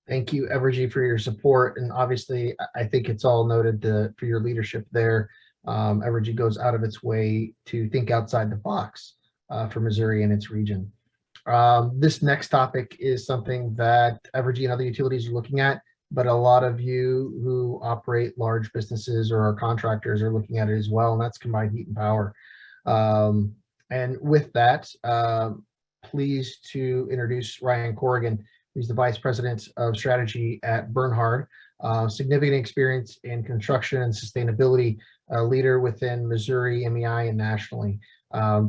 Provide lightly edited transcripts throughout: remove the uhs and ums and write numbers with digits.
Thank you, Evergy, for your support. And obviously, I think it's all noted for your leadership there. Evergy goes out of its way to think outside the box for Missouri and its region. This next topic is something that Evergy and other utilities are looking at, but a lot of you who operate large businesses or are contractors are looking at it as well, and that's combined heat and power. And with that, pleased to introduce Ryan Corrigan. He's the Vice President of Strategy at Bernhard. Significant experience in construction and sustainability, leader within Missouri, MEI, and nationally.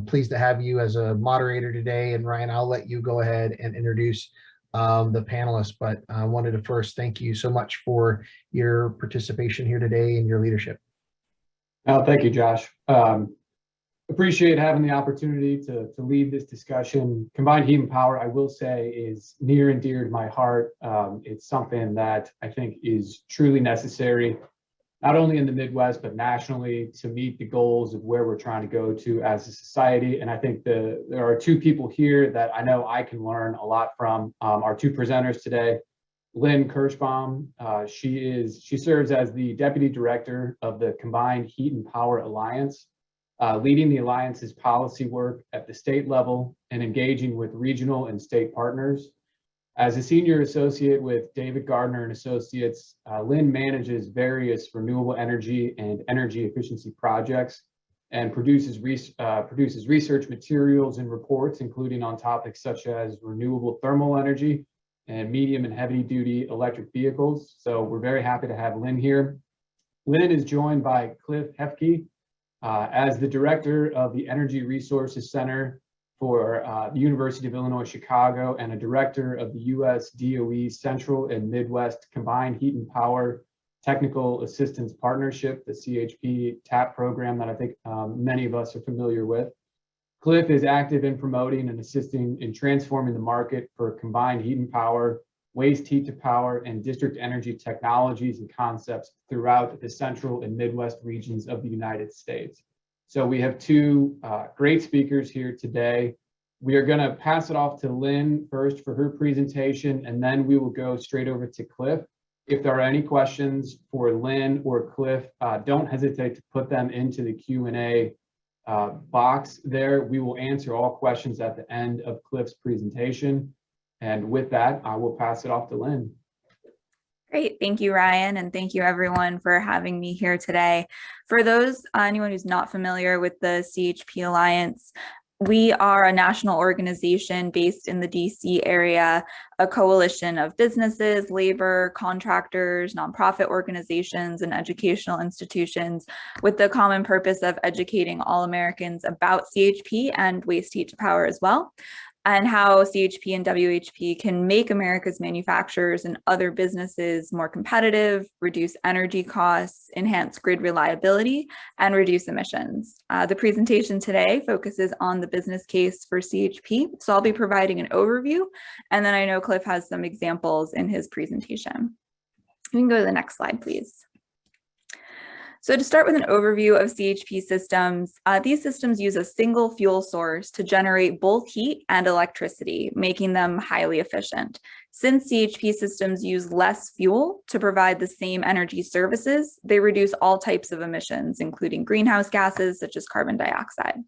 Pleased to have you as a moderator today. And Ryan, I'll let you go ahead and introduce the panelists, but I wanted to first thank you so much for your participation here today and your leadership. Oh, thank you, Josh. Appreciate having the opportunity to lead this discussion. Combined heat and power, I will say, is near and dear to my heart. It's something that I think is truly necessary, not only in the Midwest, but nationally, to meet the goals of where we're trying to go to as a society. And I think there are two people here that I know I can learn a lot from. Our two presenters today, Lynn Kirschbaum. She serves as the Deputy Director of the Combined Heat and Power Alliance, leading the Alliance's policy work at the state level and engaging with regional and state partners. As a senior associate with David Gardner and Associates, Lynn manages various renewable energy and energy efficiency projects and produces research materials and reports, including on topics such as renewable thermal energy and medium and heavy duty electric vehicles. So we're very happy to have Lynn here. Lynn is joined by Cliff Hefke, as the director of the Energy Resources Center for the University of Illinois, Chicago, and a director of the US DOE Central and Midwest Combined Heat and Power Technical Assistance Partnership, the CHP TAP program that I think many of us are familiar with. Cliff is active in promoting and assisting in transforming the market for combined heat and power, waste heat to power, and district energy technologies and concepts throughout the central and Midwest regions of the United States. So we have two great speakers here today. We are going to pass it off to Lynn first for her presentation, and then we will go straight over to Cliff. If there are any questions for Lynn or Cliff, don't hesitate to put them into the Q&A box there. We will answer all questions at the end of Cliff's presentation. And with that, I will pass it off to Lynn. Great. Thank you, Ryan. And thank you everyone for having me here today. For anyone who's not familiar with the CHP Alliance, we are a national organization based in the DC area, a coalition of businesses, labor, contractors, nonprofit organizations, and educational institutions with the common purpose of educating all Americans about CHP and waste heat to power as well, and how CHP and WHP can make America's manufacturers and other businesses more competitive, reduce energy costs, enhance grid reliability, and reduce emissions. The presentation today focuses on the business case for CHP, so I'll be providing an overview, and then I know Cliff has some examples in his presentation. We can go to the next slide, please. So to start with an overview of CHP systems, these systems use a single fuel source to generate both heat and electricity, making them highly efficient. Since CHP systems use less fuel to provide the same energy services, they reduce all types of emissions, including greenhouse gases such as carbon dioxide.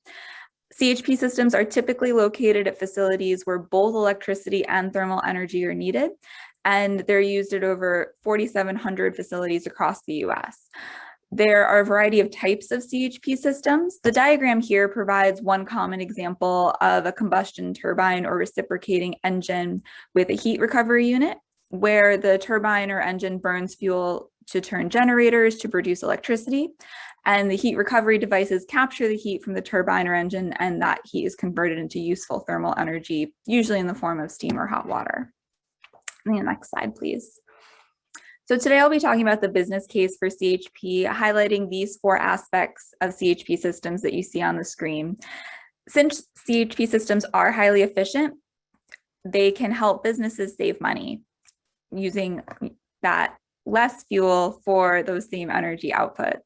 CHP systems are typically located at facilities where both electricity and thermal energy are needed, and they're used at over 4,700 facilities across the US. There are a variety of types of CHP systems. The diagram here provides one common example of a combustion turbine or reciprocating engine with a heat recovery unit, where the turbine or engine burns fuel to turn generators to produce electricity, and the heat recovery devices capture the heat from the turbine or engine, and that heat is converted into useful thermal energy, usually in the form of steam or hot water. And the next slide, please. So today I'll be talking about the business case for CHP, highlighting these four aspects of CHP systems that you see on the screen. Since CHP systems are highly efficient, they can help businesses save money using that less fuel for those same energy outputs.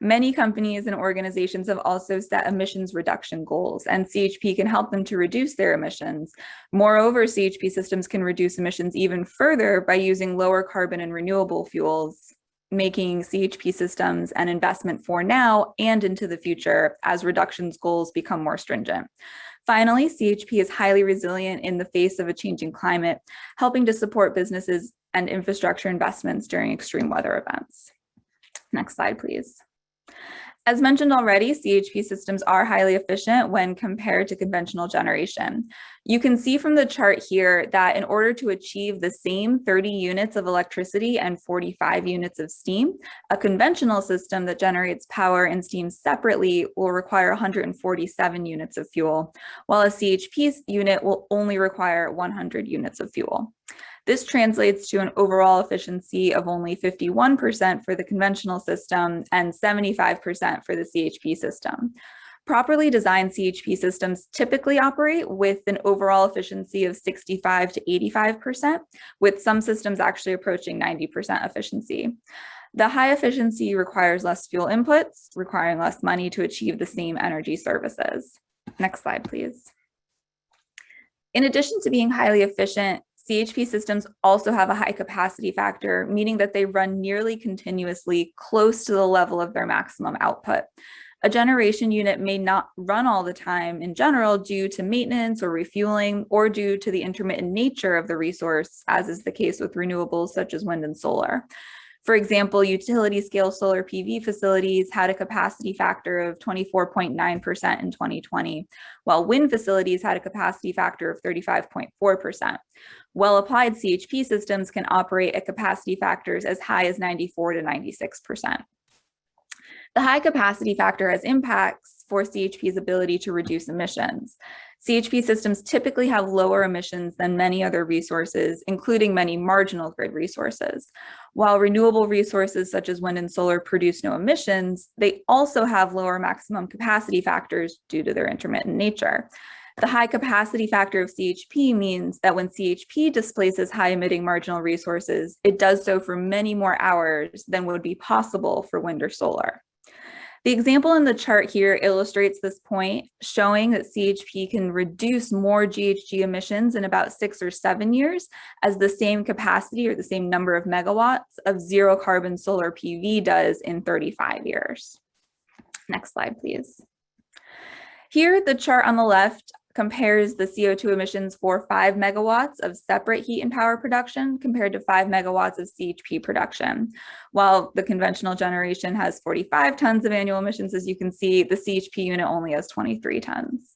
Many companies and organizations have also set emissions reduction goals, and CHP can help them to reduce their emissions. Moreover, CHP systems can reduce emissions even further by using lower carbon and renewable fuels, making CHP systems an investment for now and into the future as reductions goals become more stringent. Finally, CHP is highly resilient in the face of a changing climate, helping to support businesses and infrastructure investments during extreme weather events. Next slide, please. As mentioned already, CHP systems are highly efficient when compared to conventional generation. You can see from the chart here that in order to achieve the same 30 units of electricity and 45 units of steam, a conventional system that generates power and steam separately will require 147 units of fuel, while a CHP unit will only require 100 units of fuel. This translates to an overall efficiency of only 51% for the conventional system and 75% for the CHP system. Properly designed CHP systems typically operate with an overall efficiency of 65 to 85%, with some systems actually approaching 90% efficiency. The high efficiency requires less fuel inputs, requiring less money to achieve the same energy services. Next slide, please. In addition to being highly efficient, CHP systems also have a high capacity factor, meaning that they run nearly continuously close to the level of their maximum output. A generation unit may not run all the time in general due to maintenance or refueling, or due to the intermittent nature of the resource, as is the case with renewables such as wind and solar. For example, utility scale solar PV facilities had a capacity factor of 24.9% in 2020, while wind facilities had a capacity factor of 35.4%. Well-applied CHP systems can operate at capacity factors as high as 94 to 96%. The high capacity factor has impacts for CHP's ability to reduce emissions. CHP systems typically have lower emissions than many other resources, including many marginal grid resources. While renewable resources such as wind and solar produce no emissions, they also have lower maximum capacity factors due to their intermittent nature. The high capacity factor of CHP means that when CHP displaces high emitting marginal resources, it does so for many more hours than would be possible for wind or solar. The example in the chart here illustrates this point, showing that CHP can reduce more GHG emissions in about 6 or 7 years as the same capacity or the same number of megawatts of zero carbon solar PV does in 35 years. Next slide, please. Here, the chart on the left compares the CO2 emissions for 5 megawatts of separate heat and power production compared to 5 megawatts of CHP production. While the conventional generation has 45 tons of annual emissions, as you can see, the CHP unit only has 23 tons.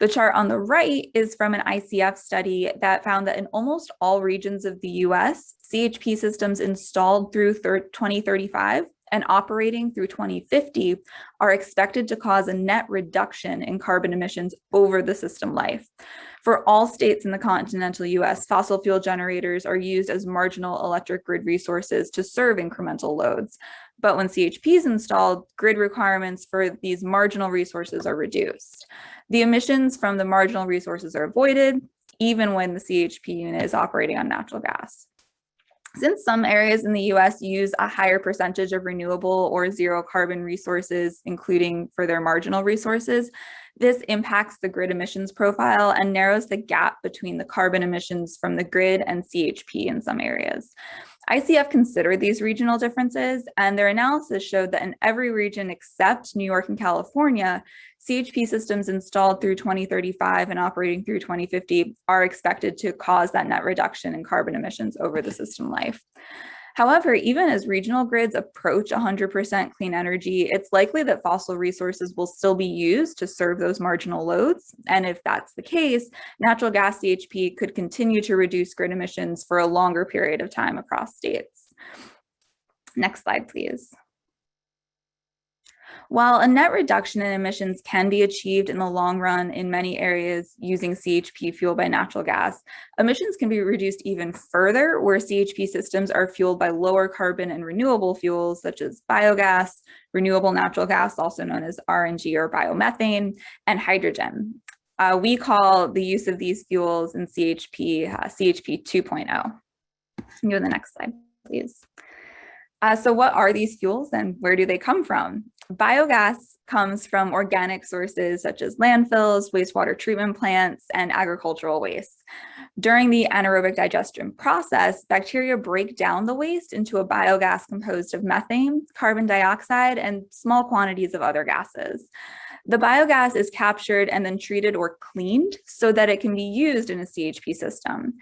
The chart on the right is from an ICF study that found that in almost all regions of the US, CHP systems installed through 2035 and operating through 2050 are expected to cause a net reduction in carbon emissions over the system life. For all states in the continental US, fossil fuel generators are used as marginal electric grid resources to serve incremental loads. But when CHP is installed, grid requirements for these marginal resources are reduced. The emissions from the marginal resources are avoided, even when the CHP unit is operating on natural gas. Since some areas in the US use a higher percentage of renewable or zero carbon resources, including for their marginal resources, this impacts the grid emissions profile and narrows the gap between the carbon emissions from the grid and CHP in some areas. ICF considered these regional differences, and their analysis showed that in every region except New York and California, CHP systems installed through 2035 and operating through 2050 are expected to cause that net reduction in carbon emissions over the system life. However, even as regional grids approach 100% clean energy, it's likely that fossil resources will still be used to serve those marginal loads. And if that's the case, natural gas CHP could continue to reduce grid emissions for a longer period of time across states. Next slide, please. While a net reduction in emissions can be achieved in the long run in many areas using CHP fueled by natural gas, emissions can be reduced even further where CHP systems are fueled by lower carbon and renewable fuels such as biogas, renewable natural gas, also known as RNG or biomethane, and hydrogen. We call the use of these fuels in CHP 2.0. Go to the next slide, please. So what are these fuels and where do they come from? Biogas comes from organic sources such as landfills, wastewater treatment plants, and agricultural waste. During the anaerobic digestion process, bacteria break down the waste into a biogas composed of methane, carbon dioxide, and small quantities of other gases. The biogas is captured and then treated or cleaned so that it can be used in a CHP system.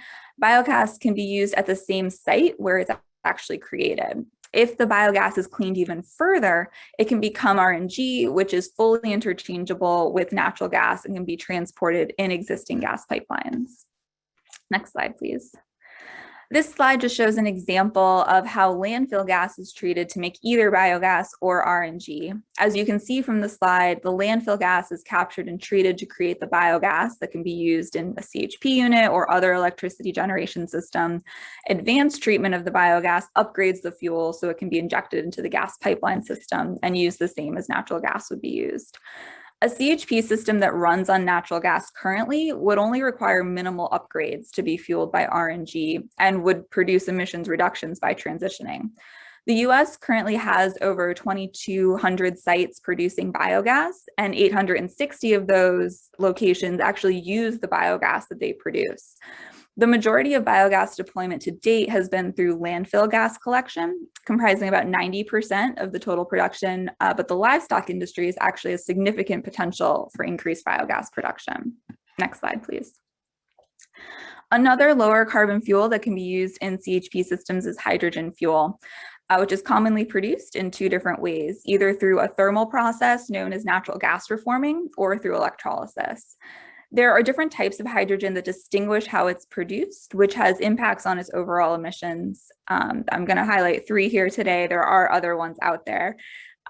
Biogas can be used at the same site where it's actually created. If the biogas is cleaned even further, it can become RNG, which is fully interchangeable with natural gas and can be transported in existing gas pipelines. Next slide, please. This slide just shows an example of how landfill gas is treated to make either biogas or RNG. As you can see from the slide, the landfill gas is captured and treated to create the biogas that can be used in a CHP unit or other electricity generation system. Advanced treatment of the biogas upgrades the fuel so it can be injected into the gas pipeline system and used the same as natural gas would be used. A CHP system that runs on natural gas currently would only require minimal upgrades to be fueled by RNG and would produce emissions reductions by transitioning. The US currently has over 2,200 sites producing biogas, and 860 of those locations actually use the biogas that they produce. The majority of biogas deployment to date has been through landfill gas collection, comprising about 90% of the total production, but the livestock industry is actually a significant potential for increased biogas production. Next slide, please. Another lower carbon fuel that can be used in CHP systems is hydrogen fuel, which is commonly produced in two different ways, either through a thermal process known as natural gas reforming or through electrolysis. There are different types of hydrogen that distinguish how it's produced, which has impacts on its overall emissions. I'm going to highlight three here today. There are other ones out there.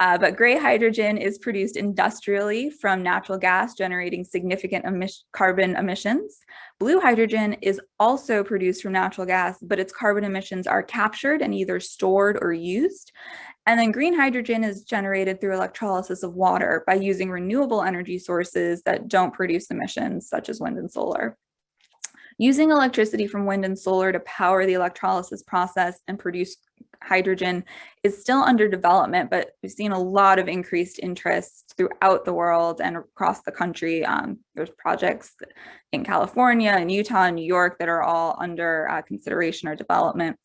But gray hydrogen is produced industrially from natural gas, generating significant carbon emissions. Blue hydrogen is also produced from natural gas, but its carbon emissions are captured and either stored or used. And then green hydrogen is generated through electrolysis of water by using renewable energy sources that don't produce emissions, such as wind and solar. Using electricity from wind and solar to power the electrolysis process and produce hydrogen is still under development, but we've seen a lot of increased interest throughout the world and across the country. There's projects in California and Utah and New York that are all under consideration or development.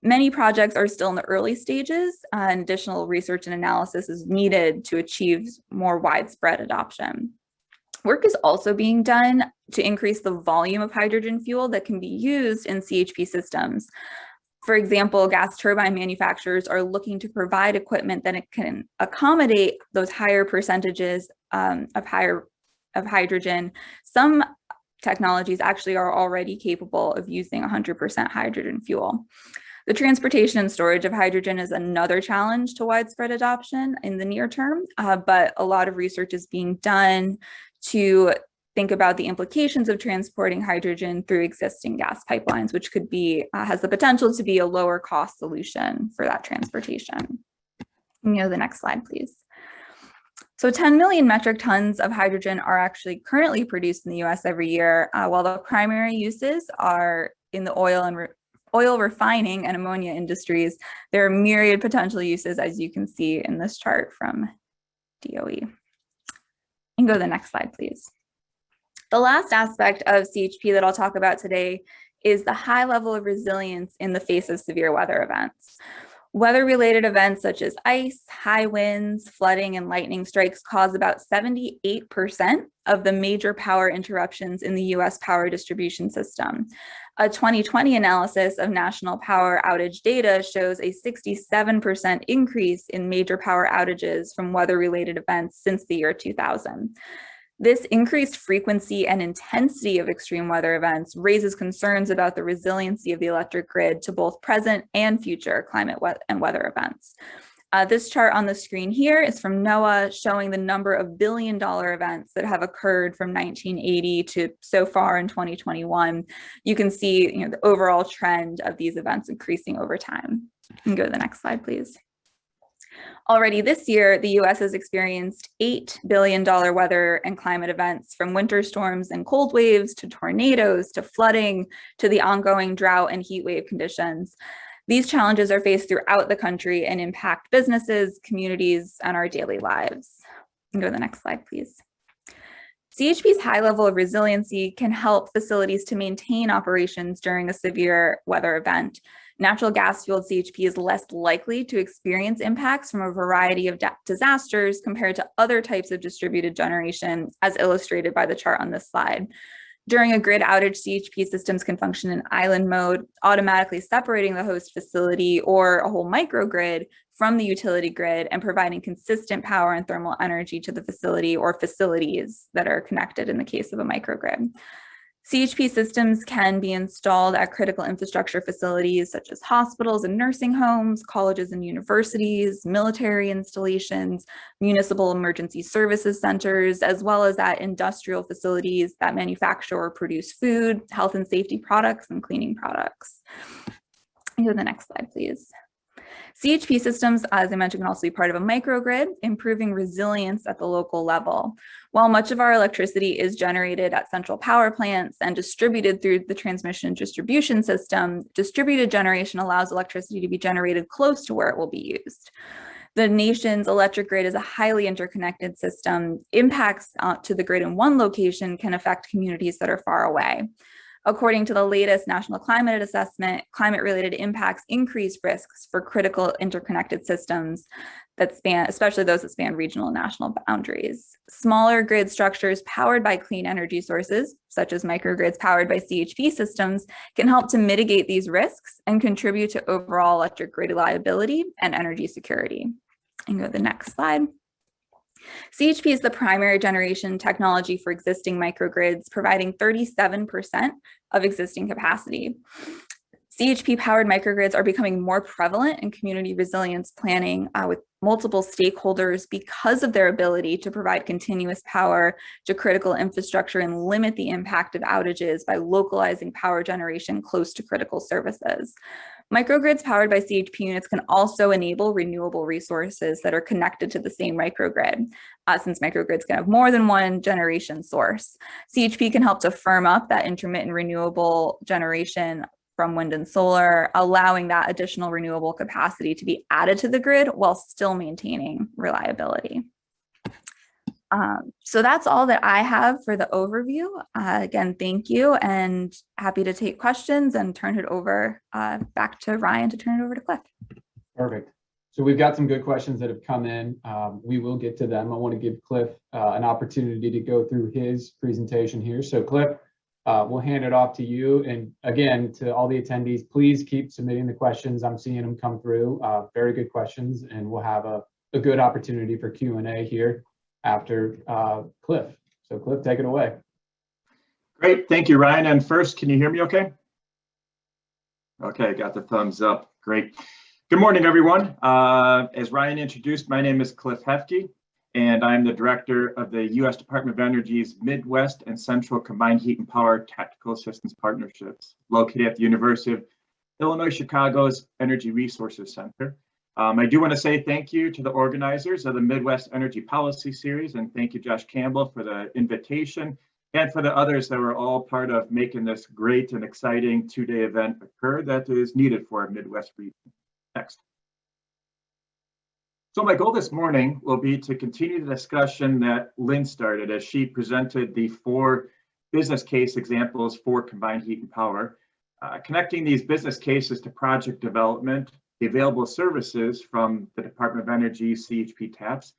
Many projects are still in the early stages, and additional research and analysis is needed to achieve more widespread adoption. Work is also being done to increase the volume of hydrogen fuel that can be used in CHP systems. For example, gas turbine manufacturers are looking to provide equipment that it can accommodate those higher percentages of hydrogen. Some technologies actually are already capable of using 100% hydrogen fuel. The transportation and storage of hydrogen is another challenge to widespread adoption in the near term, but a lot of research is being done to think about the implications of transporting hydrogen through existing gas pipelines, which could be, has the potential to be a lower cost solution for that transportation. You know, the next slide, please. So 10 million metric tons of hydrogen are actually currently produced in the US every year, while the primary uses are in the oil refining and ammonia industries. There are myriad potential uses, as you can see in this chart from DOE. And go to the next slide, please. The last aspect of CHP that I'll talk about today is the high level of resilience in the face of severe weather events. Weather-related events such as ice, high winds, flooding, and lightning strikes cause about 78% of the major power interruptions in the US power distribution system. A 2020 analysis of national power outage data shows a 67% increase in major power outages from weather-related events since the year 2000. This increased frequency and intensity of extreme weather events raises concerns about the resiliency of the electric grid to both present and future climate and weather events. This chart on the screen here is from NOAA, showing the number of billion-dollar events that have occurred from 1980 to so far in 2021. You can see, the overall trend of these events increasing over time. You can go to the next slide, please. Already this year, the US has experienced $8 billion weather and climate events, from winter storms and cold waves to tornadoes to flooding to the ongoing drought and heat wave conditions. These challenges are faced throughout the country and impact businesses, communities, and our daily lives. Go to the next slide, please. CHP's high level of resiliency can help facilities to maintain operations during a severe weather event. Natural gas fueled CHP is less likely to experience impacts from a variety of disasters compared to other types of distributed generation, as illustrated by the chart on this slide. During a grid outage, CHP systems can function in island mode, automatically separating the host facility or a whole microgrid from the utility grid and providing consistent power and thermal energy to the facility or facilities that are connected in the case of a microgrid. CHP systems can be installed at critical infrastructure facilities such as hospitals and nursing homes, colleges and universities, military installations, municipal emergency services centers, as well as at industrial facilities that manufacture or produce food, health and safety products, and cleaning products. Go to the next slide, please. CHP systems, as I mentioned, can also be part of a microgrid, improving resilience at the local level. While much of our electricity is generated at central power plants and distributed through the transmission and distribution system, distributed generation allows electricity to be generated close to where it will be used. The nation's electric grid is a highly interconnected system. Impacts to the grid in one location can affect communities that are far away. According to the latest National Climate Assessment, climate-related impacts increase risks for critical interconnected systems that span, especially those that span regional and national boundaries. Smaller grid structures powered by clean energy sources, such as microgrids powered by CHP systems, can help to mitigate these risks and contribute to overall electric grid reliability and energy security. And go to the next slide. CHP is the primary generation technology for existing microgrids, providing 37% of existing capacity. CHP-powered microgrids are becoming more prevalent in community resilience planning with multiple stakeholders because of their ability to provide continuous power to critical infrastructure and limit the impact of outages by localizing power generation close to critical services. Microgrids powered by CHP units can also enable renewable resources that are connected to the same microgrid, since microgrids can have more than one generation source. CHP can help to firm up that intermittent renewable generation from wind and solar, allowing that additional renewable capacity to be added to the grid while still maintaining reliability. So that's all that I have for the overview. Again, thank you, and happy to take questions and turn it over back to Ryan to turn it over to Cliff. Perfect. So we've got some good questions that have come in. We will get to them. I want to give Cliff an opportunity to go through his presentation here. So Cliff, we'll hand it off to you. And again, to all the attendees, please keep submitting the questions. I'm seeing them come through. Very good questions, and we'll have a good opportunity for Q&A here after Cliff. So Cliff, take it away. Great, thank you, Ryan. And first, can you hear me okay? Okay, got the thumbs up, great. Good morning, everyone. As Ryan introduced, my name is Cliff Hefke, and I'm the director of the U.S. Department of Energy's Midwest and Central Combined Heat and Power Tactical Assistance Partnerships, located at the University of Illinois Chicago's Energy Resources Center. I do want to say thank you to the organizers of the Midwest Energy Policy Series, and thank you, Josh Campbell, for the invitation, and for the others that were all part of making this great and exciting two-day event occur that is needed for our Midwest region. Next. So my goal this morning will be to continue the discussion that Lynn started as she presented the 4 business case examples for combined heat and power, connecting these business cases to project development, the available services from the Department of Energy CHP TAPs.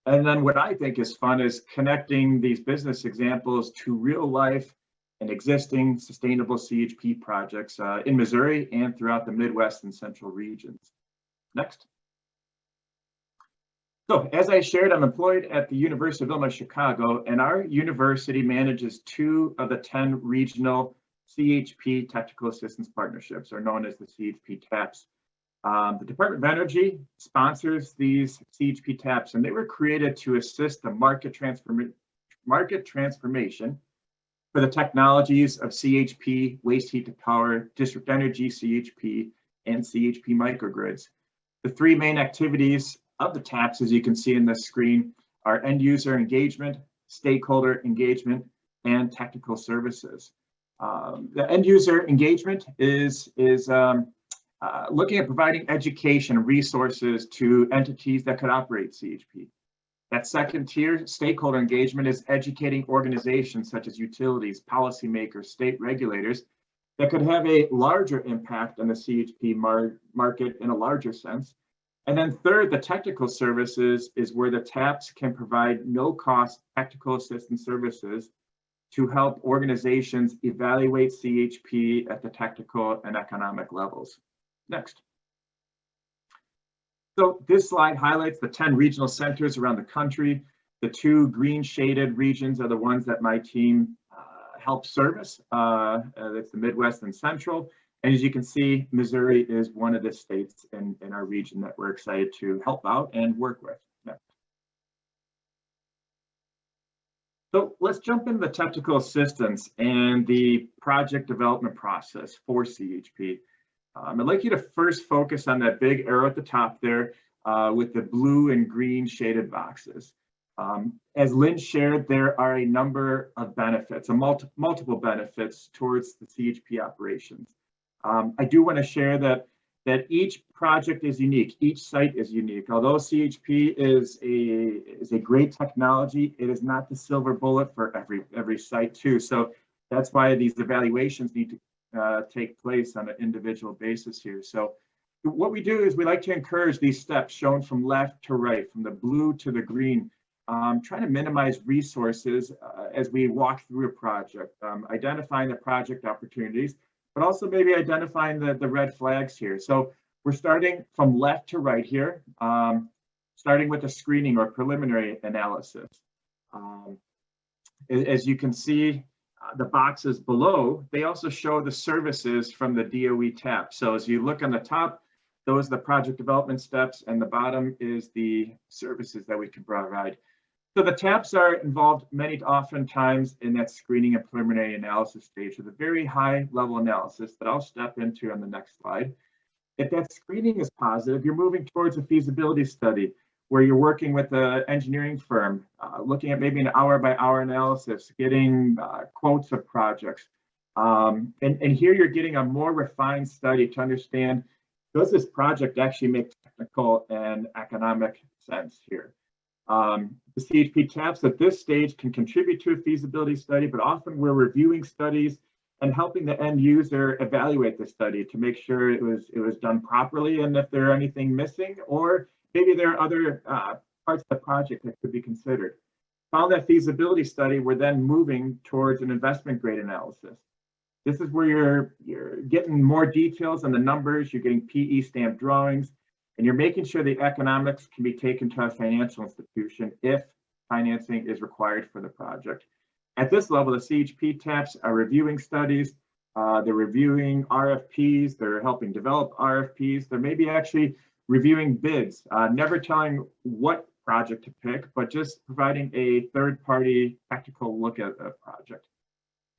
And then what I think is fun is connecting these business examples to real life and existing sustainable CHP projects in Missouri and throughout the Midwest and Central regions. Next. So as I shared, I'm employed at the University of Illinois Chicago, and our university manages 2 of the 10 regional CHP technical assistance partnerships, or known as the CHP TAPs. The Department of Energy sponsors these CHP TAPs, and they were created to assist the market transformation for the technologies of CHP, waste heat to power, district energy CHP, and CHP microgrids. The 3 main activities of the TAPs, as you can see in this screen, are end user engagement, stakeholder engagement, and technical services. The end user engagement is looking at providing education resources to entities that could operate CHP. That second tier, stakeholder engagement, is educating organizations such as utilities, policymakers, state regulators that could have a larger impact on the CHP market in a larger sense. And then third, the technical services is where the TAPs can provide no-cost technical assistance services to help organizations evaluate CHP at the technical and economic levels. Next. So this slide highlights the 10 regional centers around the country. The 2 green shaded regions are the ones that my team helps service. That's the Midwest and Central. And as you can see, Missouri is one of the states in our region that we're excited to help out and work with. Next. So let's jump into the technical assistance and the project development process for CHP. I'd like you to first focus on that big arrow at the top there with the blue and green shaded boxes. As Lynn shared, there are a number of benefits, multiple benefits towards the CHP operations. I do want to share that each project is unique, each site is unique. Although CHP is a great technology, it is not the silver bullet for every site too. So that's why these evaluations need to take place on an individual basis here. So what we do is we like to encourage these steps shown from left to right, from the blue to the green, trying to minimize resources as we walk through a project, identifying the project opportunities, but also maybe identifying the red flags here. So we're starting from left to right here, starting with a screening or preliminary analysis. As you can see, the boxes below, they also show the services from the DOE TAP. So as you look on the top, those are the project development steps, and the bottom is the services that we can provide. So the TAPs are involved oftentimes in that screening and preliminary analysis stage with a very high level analysis that I'll step into on the next slide. If that screening is positive, you're moving towards a feasibility study where you're working with an engineering firm, looking at maybe an hour-by-hour analysis, getting quotes of projects. And here you're getting a more refined study to understand, does this project actually make technical and economic sense here? The CHP TAPs at this stage can contribute to a feasibility study, but often we're reviewing studies and helping the end user evaluate the study to make sure it was done properly, and if there are anything missing, or maybe there are other parts of the project that could be considered. Found that feasibility study, we're then moving towards an investment grade analysis. This is where you're getting more details on the numbers, you're getting PE stamped drawings, and you're making sure the economics can be taken to a financial institution if financing is required for the project. At this level, the CHP TAPs are reviewing studies, they're reviewing RFPs, they're helping develop RFPs, they're maybe actually reviewing bids, never telling what project to pick, but just providing a third-party technical look at a project.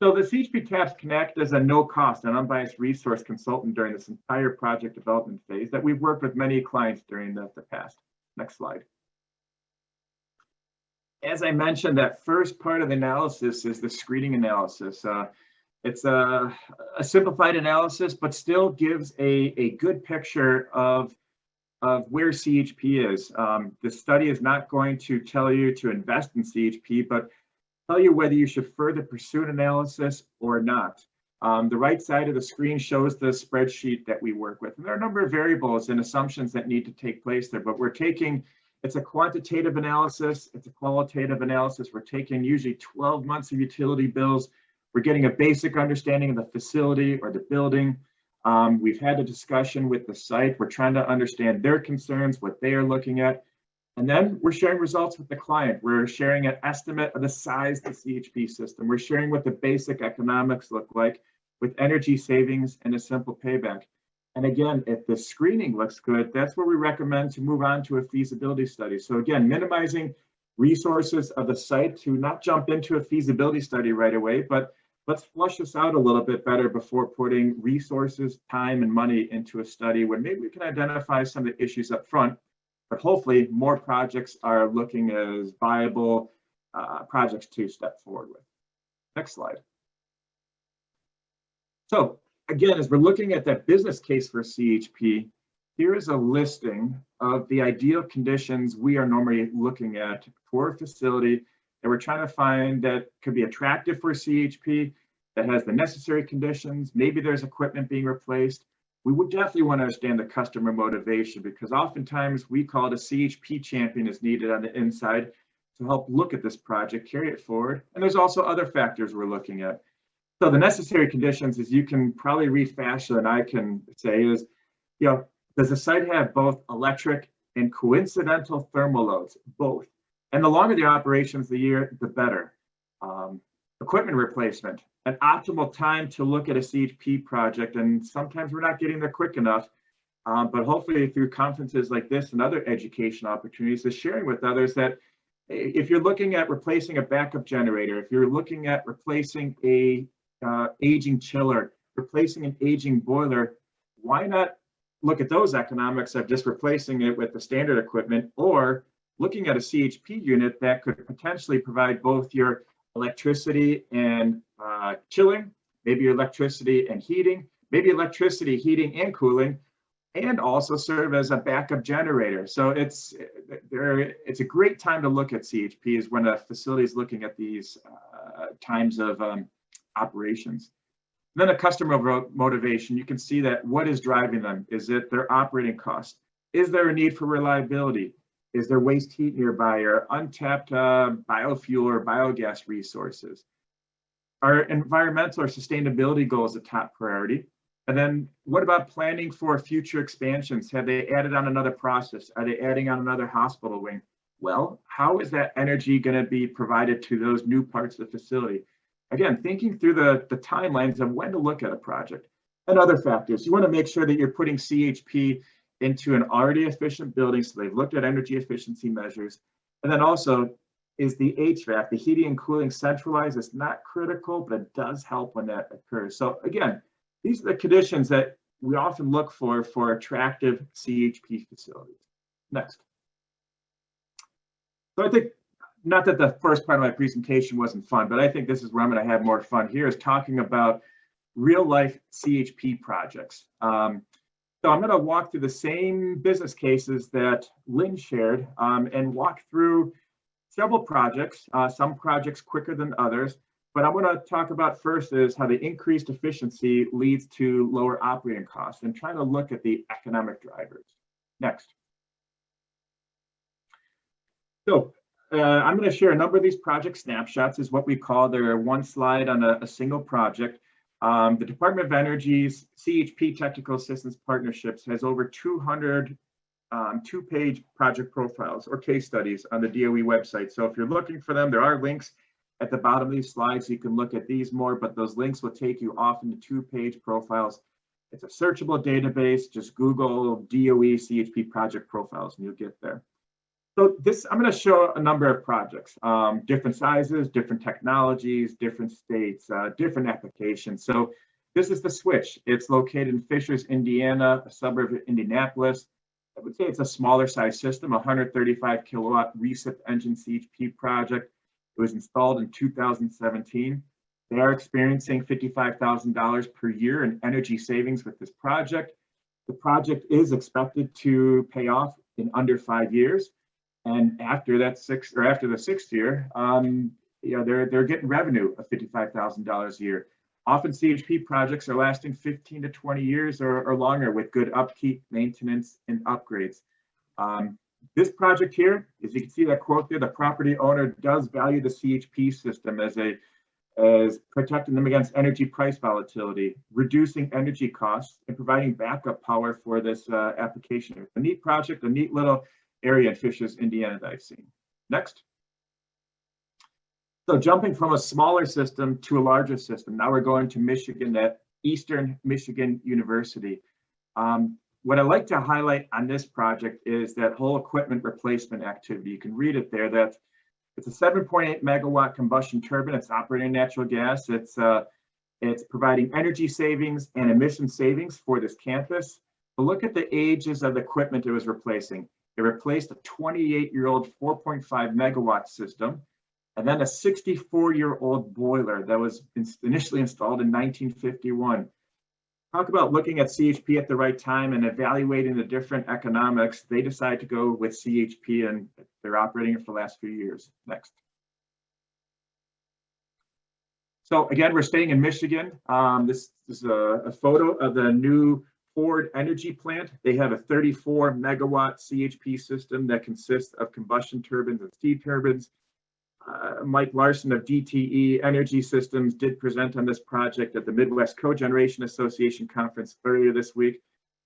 So the CHP TAPs can act as a no-cost and unbiased resource consultant during this entire project development phase that we've worked with many clients during the past. Next slide. As I mentioned, that first part of the analysis is the screening analysis. It's a simplified analysis, but still gives a good picture of where CHP is. The study is not going to tell you to invest in CHP, but tell you whether you should further pursue an analysis or not. The right side of the screen shows the spreadsheet that we work with. And there are a number of variables and assumptions that need to take place there, but it's a quantitative analysis, it's a qualitative analysis. We're taking usually 12 months of utility bills. We're getting a basic understanding of the facility or the building. We've had a discussion with the site. We're trying to understand their concerns, what they are looking at. And then we're sharing results with the client. We're sharing an estimate of the size of the CHP system. We're sharing what the basic economics look like with energy savings and a simple payback. And again, if the screening looks good, that's where we recommend to move on to a feasibility study. So again, minimizing resources of the site to not jump into a feasibility study right away, but let's flush this out a little bit better before putting resources, time, and money into a study where maybe we can identify some of the issues up front, but hopefully more projects are looking as viable projects to step forward with. Next slide. So again, as we're looking at that business case for CHP, here is a listing of the ideal conditions we are normally looking at for a facility that we're trying to find that could be attractive for CHP, that has the necessary conditions. Maybe there's equipment being replaced. We would definitely want to understand the customer motivation, because oftentimes we call it a CHP champion is needed on the inside to help look at this project, carry it forward. And there's also other factors we're looking at. So the necessary conditions, as you can probably read faster than I can say, is, does the site have both electric and coincidental thermal loads? Both. And the longer the operations the year, the better. Equipment replacement, an optimal time to look at a CHP project, and sometimes we're not getting there quick enough, but hopefully through conferences like this and other education opportunities is sharing with others that if you're looking at replacing a backup generator, if you're looking at replacing a aging chiller, replacing an aging boiler, why not look at those economics of just replacing it with the standard equipment, or looking at a CHP unit that could potentially provide both your electricity and chilling, maybe electricity and heating, maybe electricity, heating, and cooling, and also serve as a backup generator. So it's a great time to look at CHP is when a facility is looking at these times of operations. Then a customer motivation, you can see that what is driving them. Is it their operating costs? Is there a need for reliability? Is there waste heat nearby or untapped biofuel or biogas resources? Are environmental or sustainability goals a top priority? And then what about planning for future expansions? Have they added on another process? Are they adding on another hospital wing? Well, how is that energy going to be provided to those new parts of the facility? Again, thinking through the timelines of when to look at a project and other factors. You want to make sure that you're putting CHP into an already efficient building, so they've looked at energy efficiency measures. And then also, is the HVAC, the heating and cooling, centralized? It's not critical, but it does help when that occurs. So again, these are the conditions that we often look for attractive CHP facilities. Next. So I think, not that the first part of my presentation wasn't fun, but I think this is where I'm going to have more fun here, is talking about real life CHP projects. So I'm going to walk through the same business cases that Lynn shared and walk through several projects, some projects quicker than others. But I'm going to talk about first is how the increased efficiency leads to lower operating costs and trying to look at the economic drivers. Next. So I'm going to share a number of these project snapshots, is what we call. They're one slide on a single project. The Department of Energy's CHP Technical Assistance Partnerships has over 200 two-page project profiles or case studies on the DOE website. So if you're looking for them, there are links at the bottom of these slides. You can look at these more, but those links will take you off into two-page profiles. It's a searchable database. Just Google DOE CHP project profiles and you'll get there. So I'm going to show a number of projects, different sizes, different technologies, different states, different applications. So this is the Switch. It's located in Fishers, Indiana, a suburb of Indianapolis. I would say it's a smaller size system, 135 kilowatt recip engine CHP project. It was installed in 2017. They are experiencing $55,000 per year in energy savings with this project. The project is expected to pay off in under 5 years. And after that after the sixth year, they're getting revenue of $55,000 a year. Often CHP projects are lasting 15 to 20 years or longer with good upkeep, maintenance, and upgrades. This project here, as you can see that quote there, the property owner does value the CHP system as protecting them against energy price volatility, reducing energy costs, and providing backup power for this application. A neat project, a neat little area in Fishers, Indiana that I've seen. Next. So jumping from a smaller system to a larger system, now we're going to Michigan at Eastern Michigan University. What I like to highlight on this project is that whole equipment replacement activity. You can read it there. That it's a 7.8 megawatt combustion turbine. It's operating natural gas. It's providing energy savings and emission savings for this campus. But look at the ages of the equipment it was replacing. It replaced a 28-year-old 4.5 megawatt system, and then a 64-year-old boiler that was initially installed in 1951. talk about looking at CHP at the right time and evaluating the different economics. They decide to go with CHP, and they're operating it for the last few years. Next. So again, we're staying in Michigan. This is a photo of the new Ford energy plant. They have a 34 megawatt CHP system that consists of combustion turbines and steam turbines. Mike Larson of DTE Energy Systems did present on this project at the Midwest Cogeneration Association conference earlier this week.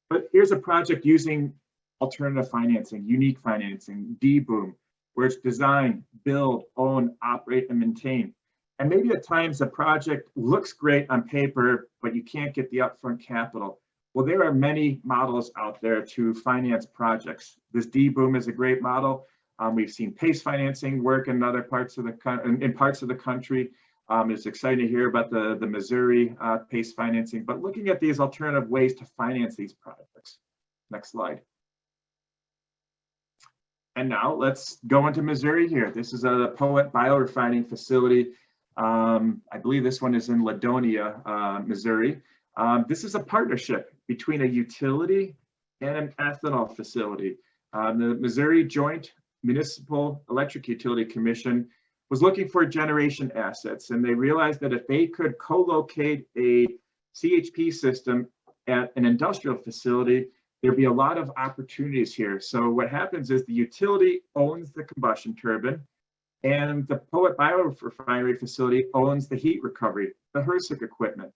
But here's a project using alternative financing, unique financing, D-Boom, where it's design, build, own, operate, and maintain. And maybe at times the project looks great on paper, but you can't get the upfront capital. Well, there are many models out there to finance projects. This D-Boom is a great model. We've seen PACE financing work in other parts of the country. It's exciting to hear about the Missouri PACE financing, but looking at these alternative ways to finance these projects. Next slide. And now let's go into Missouri here. This is a Poet biorefining facility. I believe this one is in Ladonia, Missouri. This is a partnership between a utility and an ethanol facility. The Missouri Joint Municipal Electric Utility Commission was looking for generation assets, and they realized that if they could co-locate a CHP system at an industrial facility, there'd be a lot of opportunities here. So what happens is the utility owns the combustion turbine, and the Poet biorefinery facility owns the heat recovery, the HRSG equipment.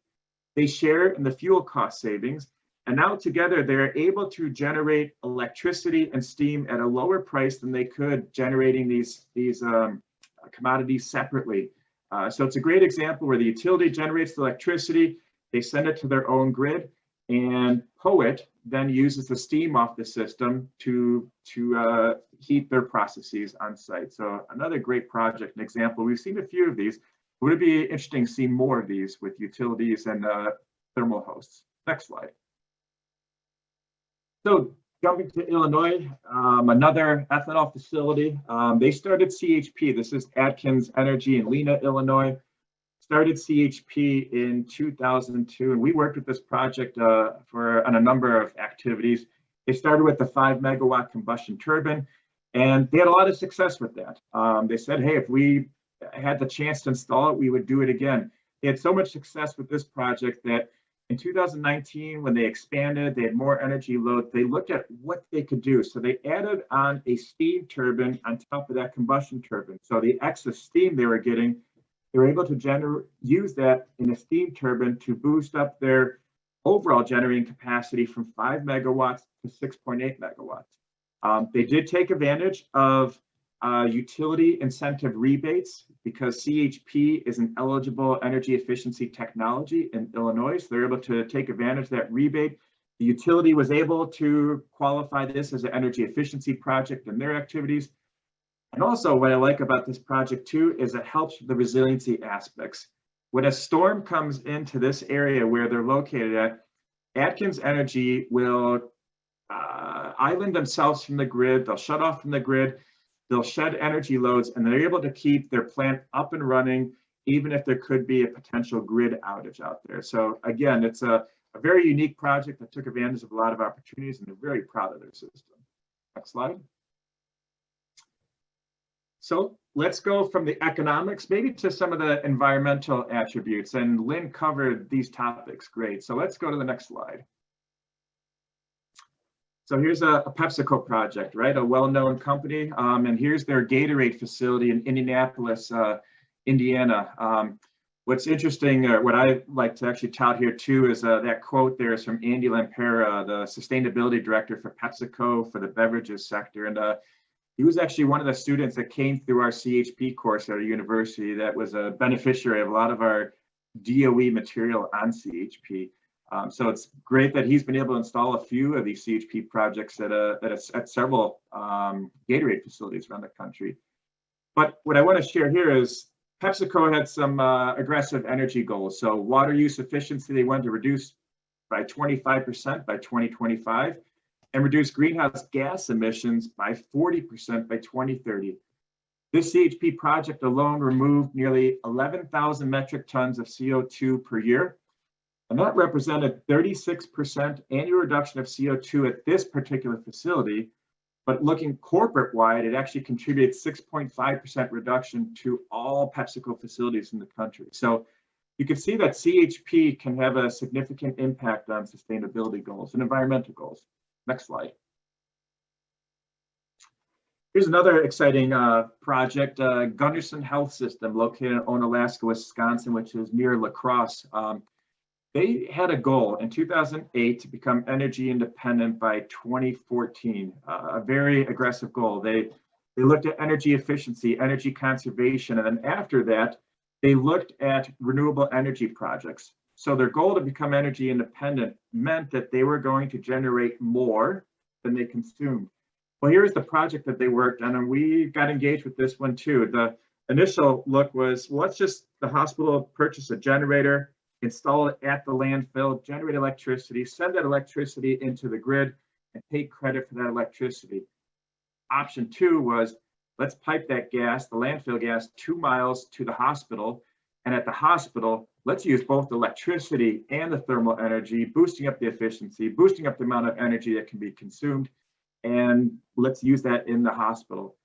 They share in the fuel cost savings, and now together they're able to generate electricity and steam at a lower price than they could generating these commodities separately. So it's a great example where the utility generates the electricity, they send it to their own grid, and Poet then uses the steam off the system to heat their processes on site. So another great project, an example. We've seen a few of these. Would it be interesting to see more of these with utilities and thermal hosts? Next slide. So jumping to Illinois, another ethanol facility. They started CHP. This is Atkins Energy in Lena, Illinois. Started CHP in 2002, and we worked with this project on a number of activities. They started with the 5 megawatt combustion turbine, and they had a lot of success with that. They said, hey, if we had the chance to install it, we would do it again. They had so much success with this project that in 2019, when they expanded, they had more energy load, they looked at what they could do. So they added on a steam turbine on top of that combustion turbine. So the excess steam they were getting, they were able to use that in a steam turbine to boost up their overall generating capacity from 5 megawatts to 6.8 megawatts. They did take advantage of utility incentive rebates because CHP is an eligible energy efficiency technology in Illinois. So they're able to take advantage of that rebate. The utility was able to qualify this as an energy efficiency project in their activities. And also what I like about this project too is it helps with the resiliency aspects. When a storm comes into this area where they're located at, Atkins Energy will island themselves from the grid. They'll shut off from the grid. They'll shed energy loads, and they're able to keep their plant up and running, even if there could be a potential grid outage out there. So again, it's a very unique project that took advantage of a lot of opportunities, and they're very proud of their system. Next slide. So let's go from the economics, maybe to some of the environmental attributes, and Lynn covered these topics great. So let's go to the next slide. So here's a PepsiCo project, right? A well-known company, and here's their Gatorade facility in Indianapolis, Indiana. What's interesting, or what I like to actually tout here too, is that quote there is from Andy Lampera, the sustainability director for PepsiCo for the beverages sector. And he was actually one of the students that came through our CHP course at our university that was a beneficiary of a lot of our DOE material on CHP. So it's great that he's been able to install a few of these CHP projects at several Gatorade facilities around the country. But what I want to share here is PepsiCo had some aggressive energy goals. So water use efficiency, they wanted to reduce by 25% by 2025 and reduce greenhouse gas emissions by 40% by 2030. This CHP project alone removed nearly 11,000 metric tons of CO2 per year. And that represented 36% annual reduction of CO2 at this particular facility. But looking corporate wide, it actually contributed 6.5% reduction to all PepsiCo facilities in the country. So you can see that CHP can have a significant impact on sustainability goals and environmental goals. Next slide. Here's another exciting project, Gunderson Health System, located in Onalaska, Wisconsin, which is near La Crosse. They had a goal in 2008 to become energy independent by 2014, a very aggressive goal. They looked at energy efficiency, energy conservation, and then after that, they looked at renewable energy projects. So their goal to become energy independent meant that they were going to generate more than they consumed. Well, here's the project that they worked on, and we got engaged with this one too. The initial look was, well, let's just, the hospital purchase a generator, install it at the landfill, generate electricity, send that electricity into the grid, and take credit for that electricity. Option two was, let's pipe that gas, the landfill gas, 2 miles to the hospital. And at the hospital, let's use both the electricity and the thermal energy, boosting up the efficiency, boosting up the amount of energy that can be consumed. And let's use that in the hospital.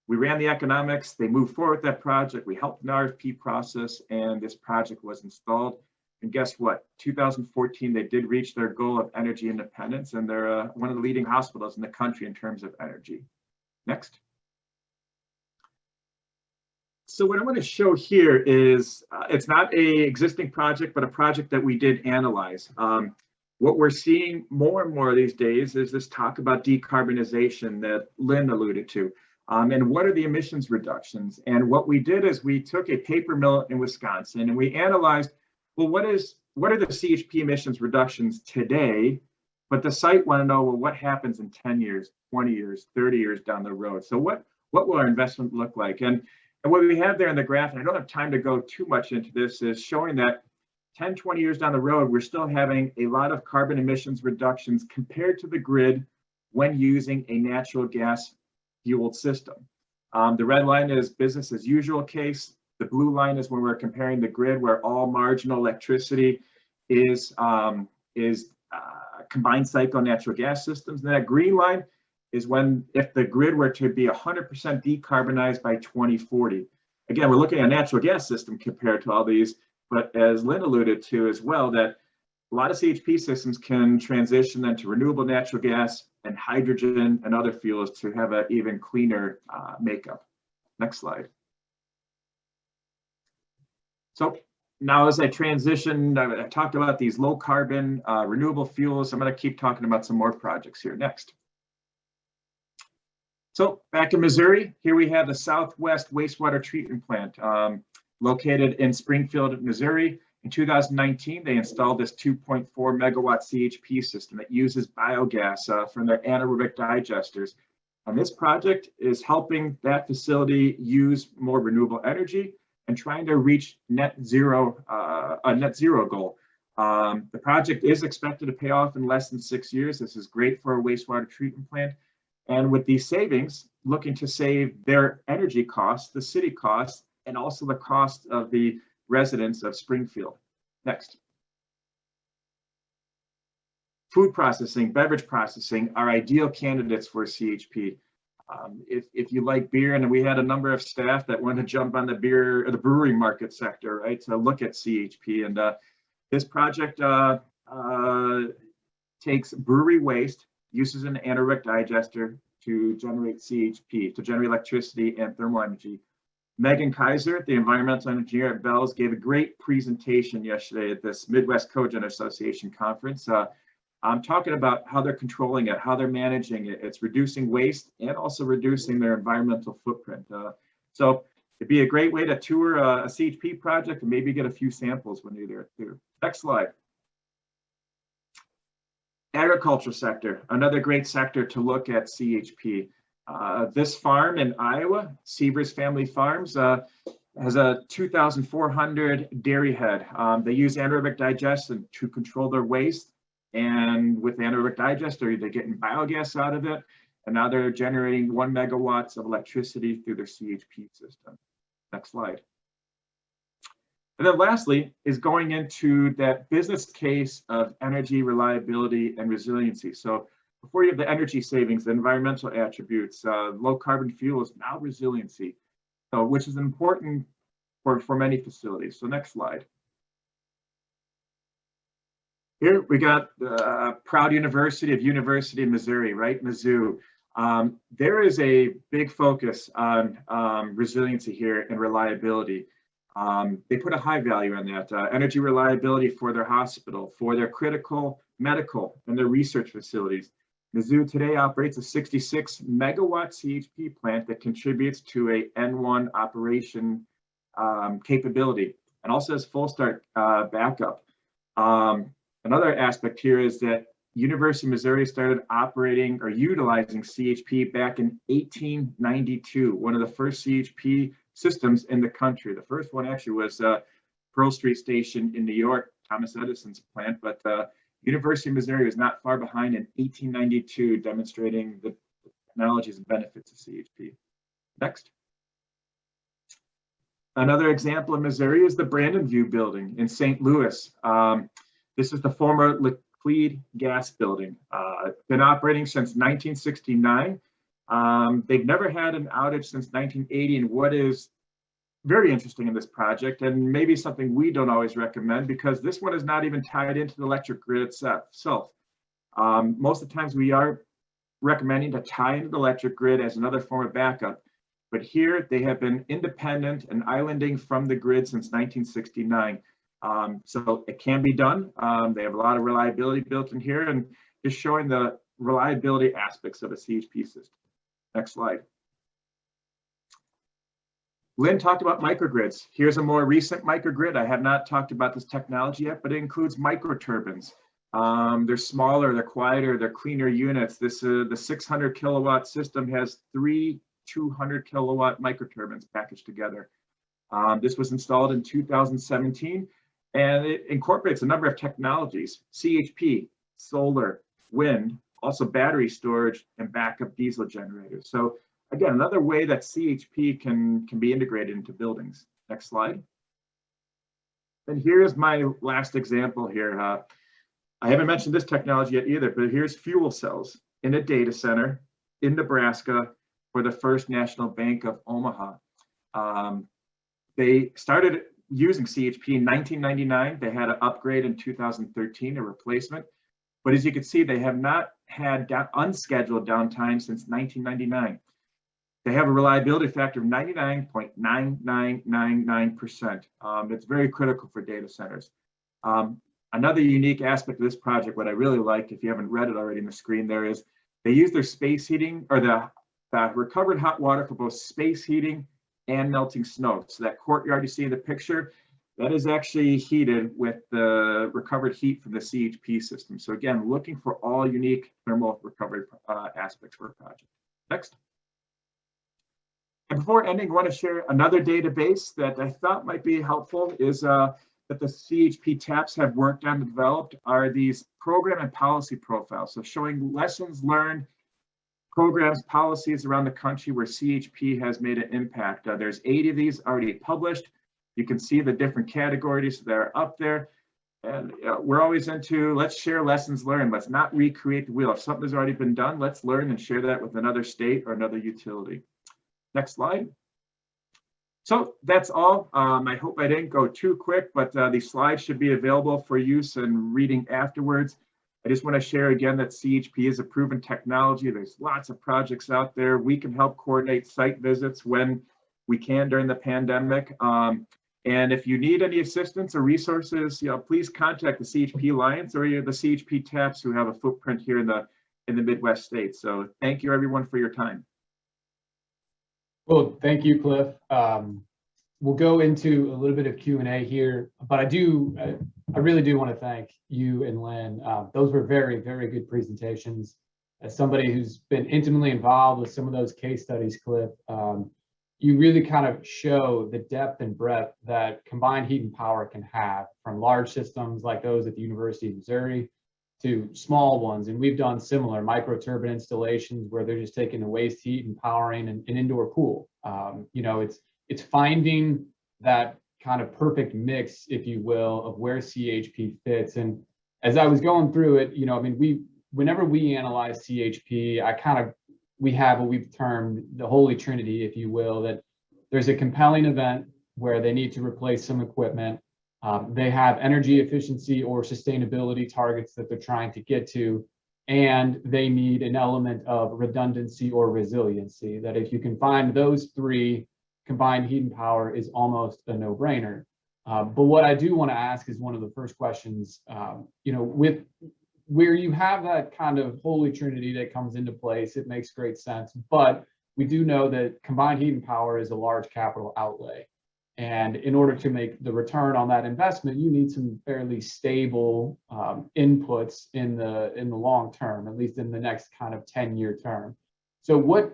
We ran the economics, they moved forward with that project, we helped an RFP process, and this project was installed. And guess what? 2014, they did reach their goal of energy independence, and they're one of the leading hospitals in the country in terms of energy. Next. So what I want to show here is, it's not an existing project, but a project that we did analyze. What we're seeing more and more these days is this talk about decarbonization that Lynn alluded to. And what are the emissions reductions? And what we did is we took a paper mill in Wisconsin and we analyzed, well, what are the CHP emissions reductions today? But the site want to know, well, what happens in 10 years, 20 years, 30 years down the road? So what will our investment look like? And what we have there in the graph, and I don't have time to go too much into this, is showing that 10, 20 years down the road, we're still having a lot of carbon emissions reductions compared to the grid when using a natural gas fueled system. The red line is business as usual case. The blue line is when we're comparing the grid where all marginal electricity is combined cycle natural gas systems. And that green line is when, if the grid were to be 100% decarbonized by 2040. Again, we're looking at a natural gas system compared to all these, but as Lynn alluded to as well, that a lot of CHP systems can transition then to renewable natural gas and hydrogen and other fuels to have an even cleaner makeup. Next slide. So now as I transition, I talked about these low carbon renewable fuels. I'm going to keep talking about some more projects here next. So back in Missouri, here we have the Southwest Wastewater Treatment Plant located in Springfield, Missouri. In 2019, they installed this 2.4 megawatt CHP system that uses biogas from their anaerobic digesters. And this project is helping that facility use more renewable energy and trying to reach a net zero goal. The project is expected to pay off in less than 6 years. This is great for a wastewater treatment plant. And with these savings, looking to save their energy costs, the city costs, and also the cost of the residents of Springfield. Next. Food processing, beverage processing are ideal candidates for CHP. If you like beer, and we had a number of staff that wanted to jump on the beer or the brewery market sector, right, to look at CHP. And this project takes brewery waste, uses an anaerobic digester to generate CHP, to generate electricity and thermal energy. Megan Kaiser, the environmental engineer at Bell's, gave a great presentation yesterday at this Midwest Cogen Association conference. I'm talking about how they're controlling it, how they're managing it. It's reducing waste and also reducing their environmental footprint. So it'd be a great way to tour a CHP project and maybe get a few samples when you're there too. Next slide. Agriculture sector, another great sector to look at CHP. This farm in Iowa, Seavers Family Farms, has a 2,400 dairy head. They use anaerobic digestion to control their waste. And with anaerobic digester, they're getting biogas out of it. And now they're generating 1 megawatts of electricity through their CHP system. Next slide. And then lastly is going into that business case of energy reliability and resiliency. So before you have the energy savings, the environmental attributes, low carbon fuels, now resiliency, so, which is important for many facilities. So next slide. Here we got the proud University of Missouri, right? Mizzou. There is a big focus on resiliency here and reliability. They put a high value on that. Energy reliability for their hospital, for their critical medical and their research facilities. Mizzou today operates a 66 megawatt CHP plant that contributes to a N1 operation capability and also has full start backup. Another aspect here is that University of Missouri started operating or utilizing CHP back in 1892, one of the first CHP systems in the country. The first one actually was Pearl Street Station in New York, Thomas Edison's plant, but University of Missouri was not far behind in 1892, demonstrating the technologies and benefits of CHP. Next. Another example of Missouri is the Brandon View building in St. Louis. This is the former Liquid Gas building. Been operating since 1969. They've never had an outage since 1980. And what is very interesting in this project, and maybe something we don't always recommend, because this one is not even tied into the electric grid itself. Most of the times we are recommending to tie into the electric grid as another form of backup. But here they have been independent and islanding from the grid since 1969. So it can be done. They have a lot of reliability built in here and just showing the reliability aspects of a CHP system. Next slide. Lynn talked about microgrids. Here's a more recent microgrid. I have not talked about this technology yet, but it includes microturbines. They're smaller, they're quieter, they're cleaner units. The 600 kilowatt system has 3 200 kilowatt microturbines packaged together. This was installed in 2017, and it incorporates a number of technologies: CHP, solar, wind, also battery storage, and backup diesel generators. So again, another way that CHP can be integrated into buildings. Next slide. And here's my last example here. I haven't mentioned this technology yet either, but here's fuel cells in a data center in Nebraska for the First National Bank of Omaha. They started using CHP in 1999. They had an upgrade in 2013, a replacement. But as you can see, they have not had unscheduled downtime since 1999. They have a reliability factor of 99.9999%. It's very critical for data centers. Another unique aspect of this project, what I really like, if you haven't read it already in the screen there, is they use their space heating, or the recovered hot water, for both space heating and melting snow. So that courtyard you see in the picture, that is actually heated with the recovered heat from the CHP system. So again, looking for all unique thermal recovery aspects for a project. Next. And before ending, I want to share another database that I thought might be helpful, is that the CHP TAPs have worked on and developed, are these program and policy profiles. So showing lessons learned, programs, policies around the country where CHP has made an impact. There's 80 of these already published. You can see the different categories that are up there. And we're always into, let's share lessons learned. Let's not recreate the wheel. If something has already been done, let's learn and share that with another state or another utility. Next slide. So that's all. I hope I didn't go too quick, but these slides should be available for use and reading afterwards. I just want to share again that CHP is a proven technology. There's lots of projects out there. We can help coordinate site visits when we can during the pandemic. And if you need any assistance or resources, please contact the CHP Alliance or the CHP TAPs who have a footprint here in the Midwest states. So thank you everyone for your time. Well, thank you, Cliff. We'll go into a little bit of Q&A here, but I really do want to thank you and Lynn. Those were very, very good presentations. As somebody who's been intimately involved with some of those case studies, Cliff, you really kind of show the depth and breadth that combined heat and power can have, from large systems like those at the University of Missouri to small ones. And we've done similar microturbine installations where they're just taking the waste heat and powering an indoor pool. It's finding that kind of perfect mix, if you will, of where CHP fits. And as I was going through it, I mean, whenever we analyze CHP, we have what we've termed the Holy Trinity, if you will, that there's a compelling event where they need to replace some equipment. They have energy efficiency or sustainability targets that they're trying to get to, and they need an element of redundancy or resiliency, that if you can find those three, combined heat and power is almost a no-brainer. But what I do want to ask is one of the first questions, with where you have that kind of Holy Trinity that comes into place, it makes great sense. But we do know that combined heat and power is a large capital outlay. And in order to make the return on that investment, you need some fairly stable inputs in the long term, at least in the next kind of 10-year term. So what,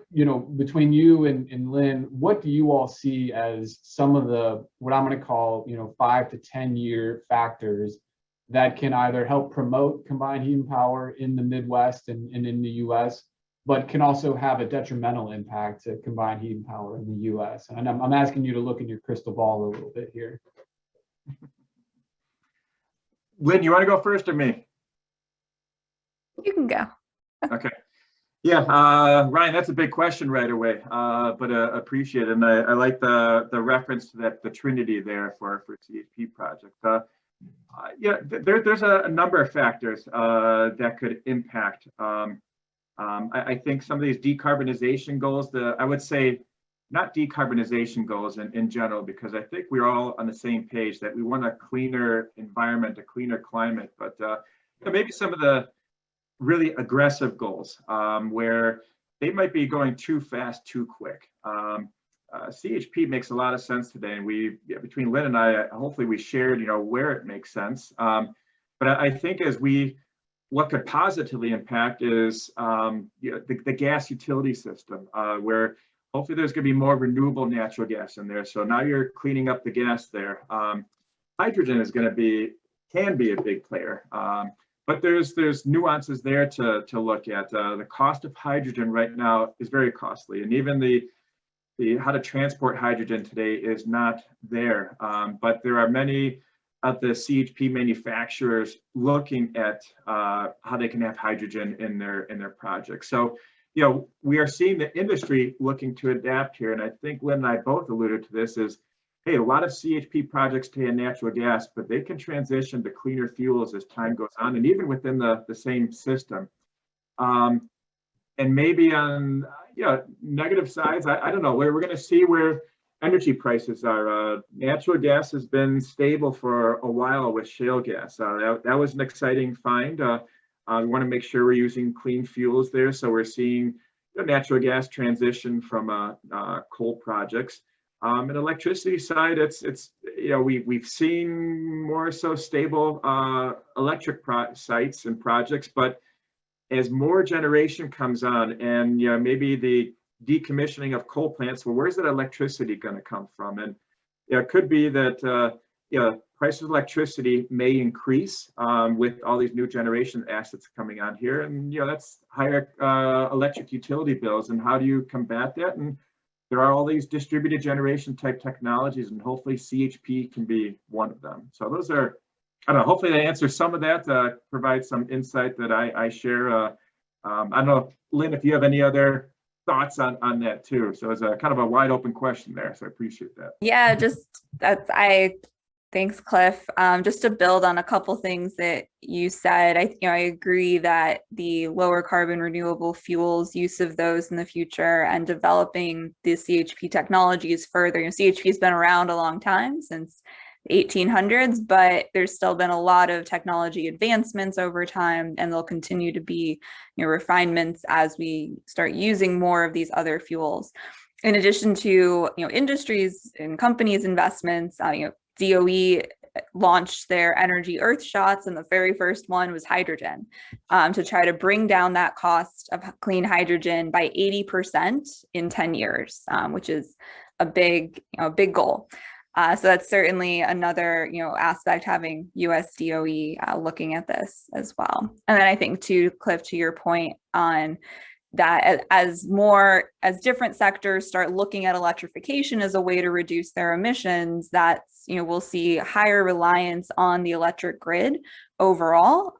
between you and Lynn, what do you all see as some of the, what I'm going to call, 5 to 10-year factors that can either help promote combined heat and power in the Midwest and in the US, but can also have a detrimental impact to combined heat and power in the US? And I'm asking you to look in your crystal ball a little bit here. Lynn, you want to go first or me? You can go. Okay. Yeah, Ryan, that's a big question right away, but appreciate it. And I like the reference to the Trinity there for CHP project. Yeah, there's a number of factors that could impact. I think some of these decarbonization goals, I would say not decarbonization goals in general, because I think we're all on the same page that we want a cleaner environment, a cleaner climate, but maybe some of the really aggressive goals where they might be going too fast, too quick. CHP makes a lot of sense today, and between Lynn and I, hopefully we shared, where it makes sense. But I think what could positively impact is the gas utility system, where hopefully there's going to be more renewable natural gas in there. So now you're cleaning up the gas there. Hydrogen can be a big player. But there's nuances there to look at. The cost of hydrogen right now is very costly, and even the how to transport hydrogen today is not there. But there are many of the CHP manufacturers looking at how they can have hydrogen in their projects. So, we are seeing the industry looking to adapt here, and I think Lynn and I both alluded to this. Hey, a lot of CHP projects stay in natural gas, but they can transition to cleaner fuels as time goes on, and even within the same system. And maybe on negative sides, I don't know, we're going to see where energy prices are. Natural gas has been stable for a while with shale gas. That was an exciting find. We want to make sure we're using clean fuels there, so we're seeing natural gas transition from coal projects. And electricity side, we've seen more so stable electric sites and projects, but as more generation comes on, and maybe the decommissioning of coal plants, well, where's that electricity going to come from? And it could be that prices of electricity may increase with all these new generation assets coming on here, and that's higher electric utility bills. And how do you combat that? And there are all these distributed generation type technologies, and hopefully CHP can be one of them. So those are, I don't know, hopefully they answer some of that, provide some insight that I share. I don't know, Lynn, if you have any other thoughts on that too. So it's a kind of a wide open question there. So I appreciate that. Yeah, thanks, Cliff. Just to build on a couple things that you said, I agree that the lower carbon renewable fuels, use of those in the future, and developing the CHP technologies further. CHP has been around a long time, since the 1800s, but there's still been a lot of technology advancements over time, and there'll continue to be refinements as we start using more of these other fuels. In addition to industries and companies' investments, DOE launched their energy Earthshots, and the very first one was hydrogen, to try to bring down that cost of clean hydrogen by 80% in 10 years, which is a big goal. So that's certainly another aspect, having US DOE looking at this as well. And then I think too, Cliff, to your point on that as different sectors start looking at electrification as a way to reduce their emissions, that's, we'll see higher reliance on the electric grid overall.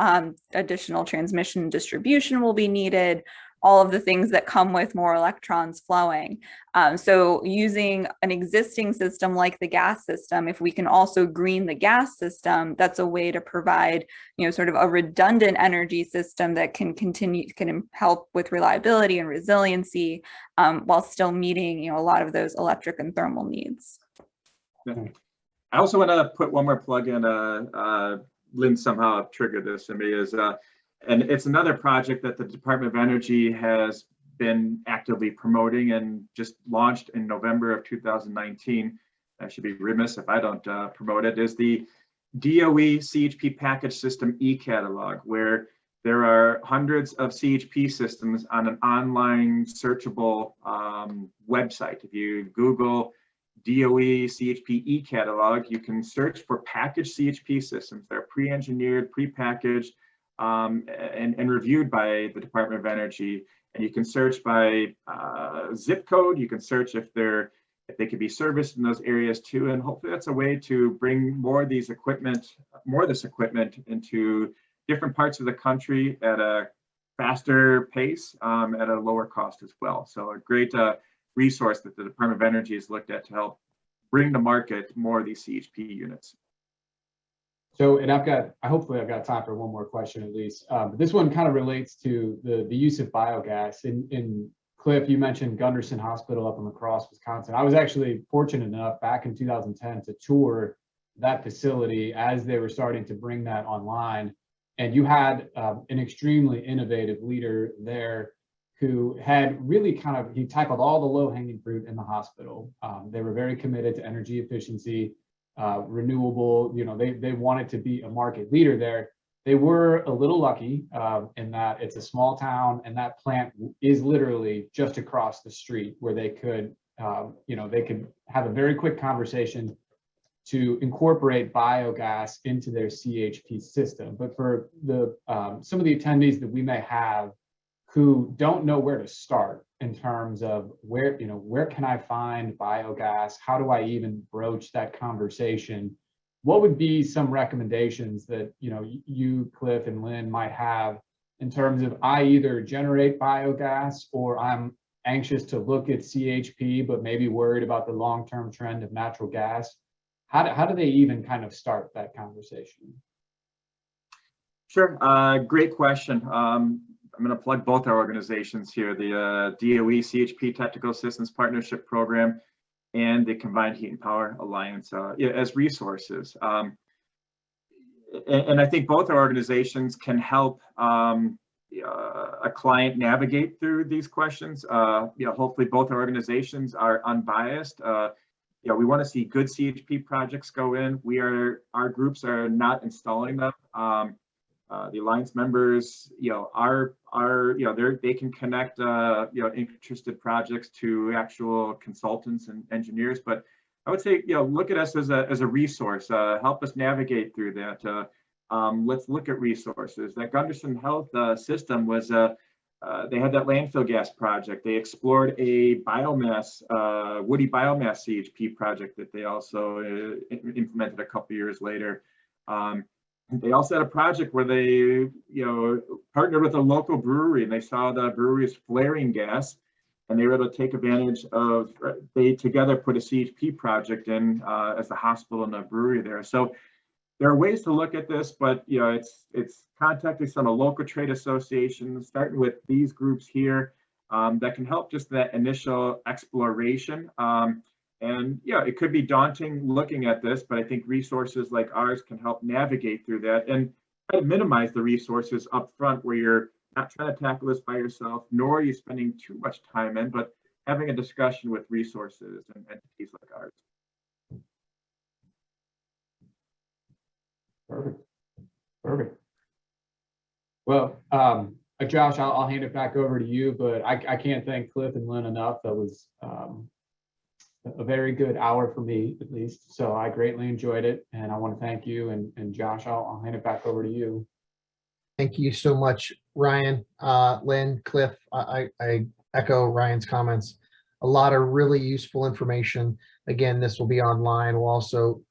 Additional transmission and distribution will be needed, all of the things that come with more electrons flowing. So using an existing system like the gas system, if we can also green the gas system, that's a way to provide, sort of a redundant energy system that can help with reliability and resiliency, while still meeting, a lot of those electric and thermal needs. I also want to put one more plug in. Lynn somehow triggered this in me, and it's another project that the Department of Energy has been actively promoting and just launched in November of 2019. I should be remiss if I don't promote it, is the DOE CHP package system e-catalog, where there are hundreds of CHP systems on an online searchable website. If you Google DOE CHP e-catalog, you can search for packaged CHP systems. They're pre-engineered, pre-packaged, and reviewed by the Department of Energy. And you can search by zip code. You can search if they could be serviced in those areas too. And hopefully that's a way to bring more of this equipment into different parts of the country at a faster pace, at a lower cost as well. So a great resource that the Department of Energy has looked at to help bring to market more of these CHP units. So, and hopefully I've got time for one more question at least. This one kind of relates to the use of biogas. In Cliff, you mentioned Gunderson Hospital up in La Crosse, Wisconsin. I was actually fortunate enough back in 2010 to tour that facility as they were starting to bring that online. And you had an extremely innovative leader there who had really he tackled all the low-hanging fruit in the hospital. They were very committed to energy efficiency, renewable, they wanted to be a market leader there. They were a little lucky in that it's a small town and that plant is literally just across the street, where they could, they could have a very quick conversation to incorporate biogas into their CHP system. But for the some of the attendees that we may have who don't know where to start in terms of where can I find biogas? How do I even broach that conversation? What would be some recommendations that you, Cliff, and Lynn might have in terms of I either generate biogas or I'm anxious to look at CHP, but maybe worried about the long-term trend of natural gas? How do they even kind of start that conversation? Sure, great question. I'm going to plug both our organizations here, the DOE CHP Technical Assistance Partnership Program and the Combined Heat and Power Alliance as resources. And I think both our organizations can help a client navigate through these questions. Hopefully both our organizations are unbiased. We want to see good CHP projects go in. Our groups are not installing them. The alliance members, they can connect, interested projects to actual consultants and engineers. But I would say, look at us as a resource. Help us navigate through that. Let's look at resources. That Gunderson Health system was they had that landfill gas project. They explored a woody biomass CHP project that they also implemented a couple years later. They also had a project where they, partnered with a local brewery, and they saw the brewery's flaring gas, and they were able to take advantage of. They together put a CHP project in as the hospital and the brewery there. So there are ways to look at this, but it's contacting some of the local trade associations, starting with these groups here, that can help just that initial exploration. And it could be daunting looking at this, but I think resources like ours can help navigate through that and try to minimize the resources up front, where you're not trying to tackle this by yourself, nor are you spending too much time in, but having a discussion with resources and entities like ours. Perfect. Well, Josh, I'll hand it back over to you, but I can't thank Cliff and Lynn enough. That was a very good hour for me, at least. So I greatly enjoyed it, and I want to thank you. And Josh, I'll hand it back over to you. Thank you so much, Ryan, Lynn, Cliff. I echo Ryan's comments. A lot of really useful information. Again, this will be online. We'll also